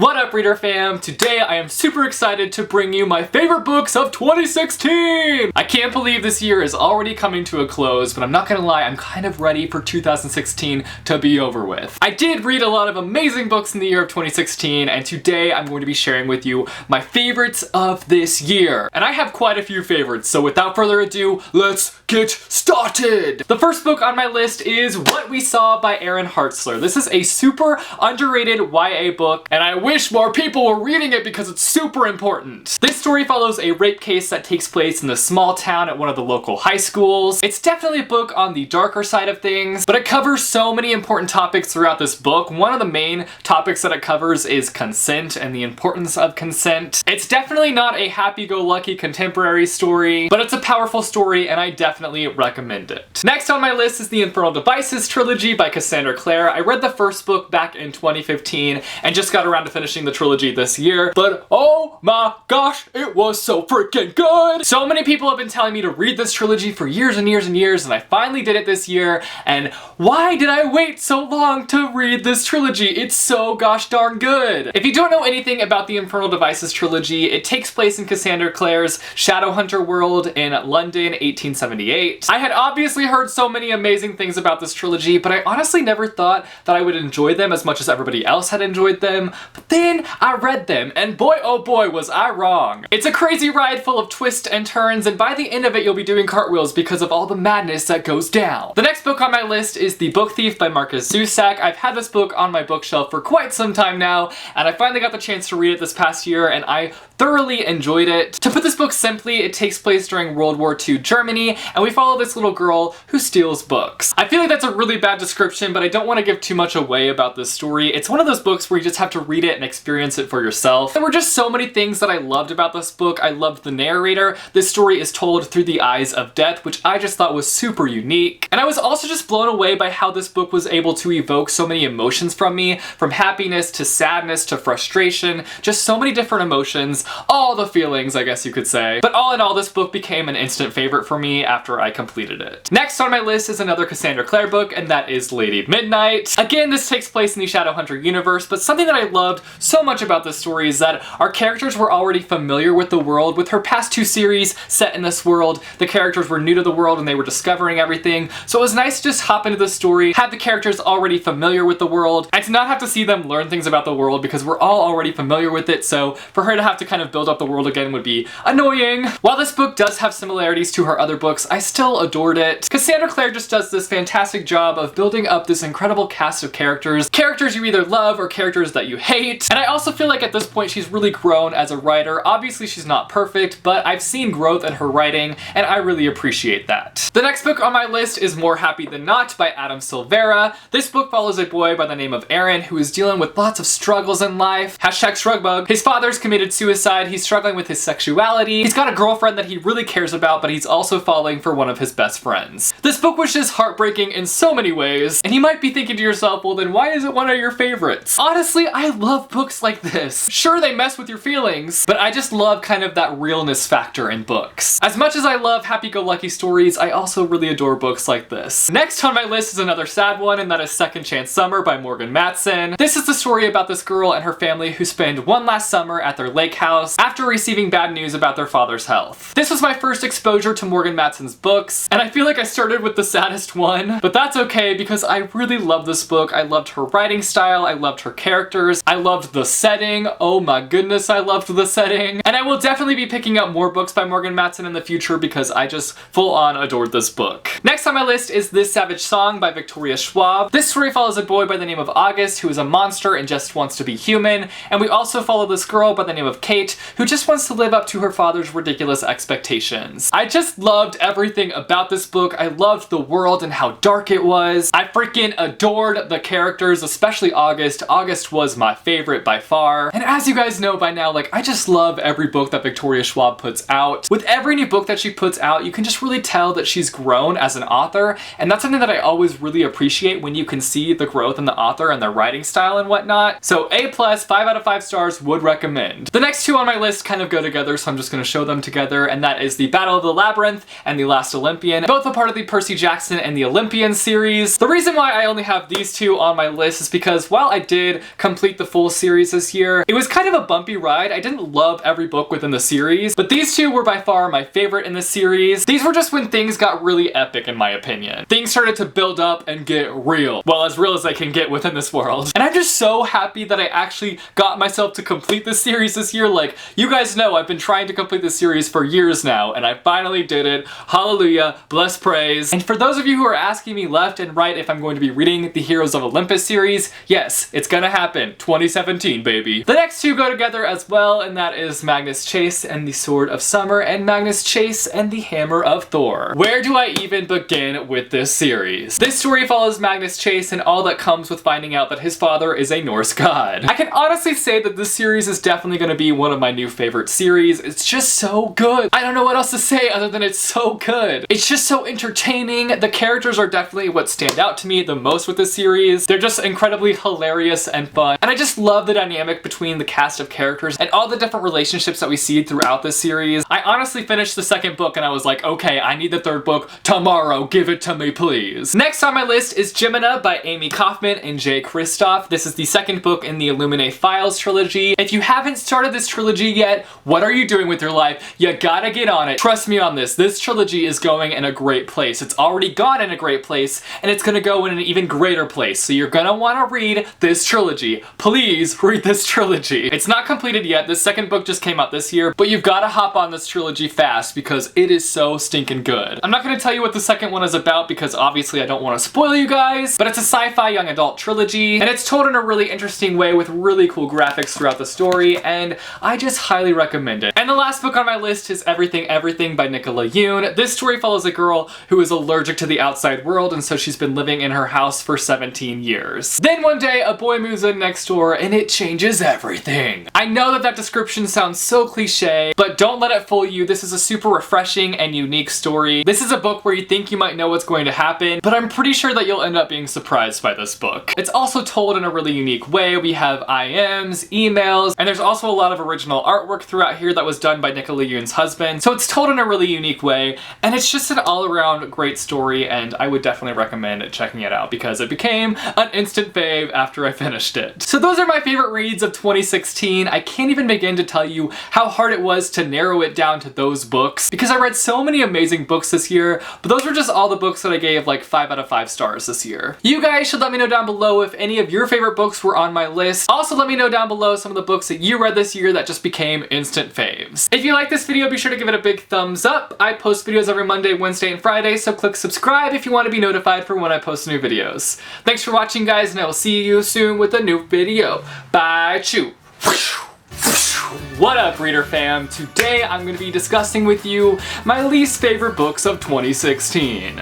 What up, reader fam? Today I am super excited to bring you my favorite books of 2016! I can't believe this year is already coming to a close, but I'm not gonna lie, I'm kind of ready for 2016 to be over with. I did read a lot of amazing books in the year of 2016, and today I'm going to be sharing with you my favorites of this year. And I have quite a few favorites, so without further ado, let's get started! The first book on my list is What We Saw by Aaron Hartzler. This is a super underrated YA book, and I wish more people were reading it because it's super important. This story follows a rape case that takes place in a small town at one of the local high schools. It's definitely a book on the darker side of things, but it covers so many important topics throughout this book. One of the main topics that it covers is consent and the importance of consent. It's definitely not a happy-go-lucky contemporary story, but it's a powerful story and I definitely recommend it. Next on my list is the Infernal Devices trilogy by Cassandra Clare. I read the first book back in 2015 and just got around to finishing the trilogy this year, but oh my gosh, it was so freaking good! So many people have been telling me to read this trilogy for years and years and years, and I finally did it this year, and why did I wait so long to read this trilogy? It's so gosh darn good! If you don't know anything about the Infernal Devices trilogy, it takes place in Cassandra Clare's Shadowhunter world in London, 1878. I had obviously heard so many amazing things about this trilogy, but I honestly never thought that I would enjoy them as much as everybody else had enjoyed them. But then I read them, and boy oh boy was I wrong. It's a crazy ride full of twists and turns, and by the end of it you'll be doing cartwheels because of all the madness that goes down. The next book on my list is The Book Thief by Marcus Zusak. I've had this book on my bookshelf for quite some time now, and I finally got the chance to read it this past year, and I thoroughly enjoyed it. To put this book simply, it takes place during World War II Germany, and we follow this little girl who steals books. I feel like that's a really bad description, but I don't want to give too much away about this story. It's one of those books where you just have to read it and experience it for yourself. There were just so many things that I loved about this book. I loved the narrator. This story is told through the eyes of death, which I just thought was super unique. And I was also just blown away by how this book was able to evoke so many emotions from me, from happiness to sadness to frustration, just so many different emotions, all the feelings, I guess you could say. But all in all, this book became an instant favorite for me after I completed it. Next on my list is another Cassandra Clare book, and that is Lady Midnight. Again, this takes place in the Shadowhunter universe, but something that I loved so much about this story is that our characters were already familiar with the world. With her past two series set in this world, the characters were new to the world and they were discovering everything. So it was nice to just hop into the story, have the characters already familiar with the world, and to not have to see them learn things about the world because we're all already familiar with it, so for her to have to kind of build up the world again would be annoying. While this book does have similarities to her other books, I still adored it. Cassandra Clare just does this fantastic job of building up this incredible cast of characters. Characters you either love or characters that you hate. And I also feel like at this point she's really grown as a writer. Obviously she's not perfect, but I've seen growth in her writing and I really appreciate that. The next book on my list is More Happy Than Not by Adam Silvera. This book follows a boy by the name of Aaron who is dealing with lots of struggles in life. #shrugbug. His father's committed suicide. He's struggling with his sexuality. He's got a girlfriend that he really cares about, but he's also falling for one of his best friends. This book was just heartbreaking in so many ways, and you might be thinking to yourself, well then why is it one of your favorites? Honestly, I love books like this. Sure, they mess with your feelings, but I just love kind of that realness factor in books. As much as I love happy-go-lucky stories, I also really adore books like this. Next on my list is another sad one, and that is Second Chance Summer by Morgan Matson. This is the story about this girl and her family who spend one last summer at their lake house after receiving bad news about their father's health. This was my first exposure to Morgan Matson's books, and I feel like I started with the saddest one, but that's okay because I really love this book. I loved her writing style, I loved her characters, I loved the setting, oh my goodness I loved the setting, and I will definitely be picking up more books by Morgan Matson in the future because I just full on adored this book. Next on my list is This Savage Song by Victoria Schwab. This story follows a boy by the name of August who is a monster and just wants to be human, and we also follow this girl by the name of Kate who just wants to live up to her father's ridiculous expectations. I just loved everything about this book. I loved the world and how dark it was. I freaking adored the characters, especially August. August was my favorite by far. And as you guys know by now, like, I just love every book that Victoria Schwab puts out. With every new book that she puts out, you can just really tell that she's grown as an author, and that's something that I always really appreciate when you can see the growth in the author and their writing style and whatnot. So A+, 5 out of 5 stars, would recommend. The next two on my list kind of go together, so I'm just going to show them together, and that is The Battle of the Labyrinth and The Last Olympian, both a part of the Percy Jackson and the Olympian series. The reason why I only have these two on my list is because while I did complete the full series this year, it was kind of a bumpy ride. I didn't love every book within the series, but these two were by far my favorite in the series. These were just when things got really epic in my opinion. Things started to build up and get real. Well, as real as I can get within this world. And I'm just so happy that I actually got myself to complete this series this year. Like, you guys know I've been trying to complete this series for years now, and I finally did it. Hallelujah, bless praise. And for those of you who are asking me left and right if I'm going to be reading the Heroes of Olympus series, yes, it's gonna happen. 2017, baby. The next two go together as well, and that is Magnus Chase and the Sword of Summer, and Magnus Chase and the Hammer of Thor. Where do I even begin with this series? This story follows Magnus Chase and all that comes with finding out that his father is a Norse god. I can honestly say that this series is definitely gonna be one of my new favorite series. It's just so good. I don't know what else to say other than it's so good. It's just so entertaining. The characters are definitely what stand out to me the most with this series. They're just incredibly hilarious and fun. And I just love the dynamic between the cast of characters and all the different relationships that we see throughout this series. I honestly finished the second book and I was like, okay, I need the third book tomorrow. Give it to me, please. Next on my list is Gemina by Amy Kaufman and Jay Kristoff. This is the second book in the Illuminae Files trilogy. If you haven't started this trilogy yet, what are you doing with your life? You gotta get on it. Trust me on this. This trilogy is going in a great place. It's already gone in a great place, and it's gonna go in an even greater place. So you're gonna wanna read this trilogy. Please read this trilogy. It's not completed yet. The second book just came out this year, but you've gotta hop on this trilogy fast because it is so stinking good. I'm not gonna tell you what the second one is about because obviously I don't wanna spoil you guys, but it's a sci-fi young adult trilogy, and it's told in a really interesting way with really cool graphics throughout the story, and I just highly recommend it. And the last book on my list is Everything Everything by Nicola Yoon. This story follows a girl who is allergic to the outside world, and so she's been living in her house for 17 years. Then one day, a boy moves in next door, and it changes everything. I know that description sounds so cliche, but don't let it fool you. This is a super refreshing and unique story. This is a book where you think you might know what's going to happen, but I'm pretty sure that you'll end up being surprised by this book. It's also told in a really unique way. We have IMs, emails, and there's also a lot of original artwork throughout here that was done by Nicola Yoon's husband. So it's told in a really unique way, and it's just an all-around great story, and I would definitely recommend checking it out because it became an instant fave after I finished it. So those are my favorite reads of 2016. I can't even begin to tell you how hard it was to narrow it down to those books because I read so many amazing books this year, but those were just all the books that I gave like 5 out of 5 stars this year. You guys should let me know down below if any of your favorite books were on my list. Also let me know down below some of the books that you read this year that just became instant faves. If you like this video, be sure to give it a big thumbs up. I post videos every Monday, Wednesday, and Friday, so click subscribe if you want to be notified for when I post new videos. Thanks for watching, guys, and I will see you soon with a new video. Bye, chew. What up, reader fam? Today I'm going to be discussing with you my least favorite books of 2016.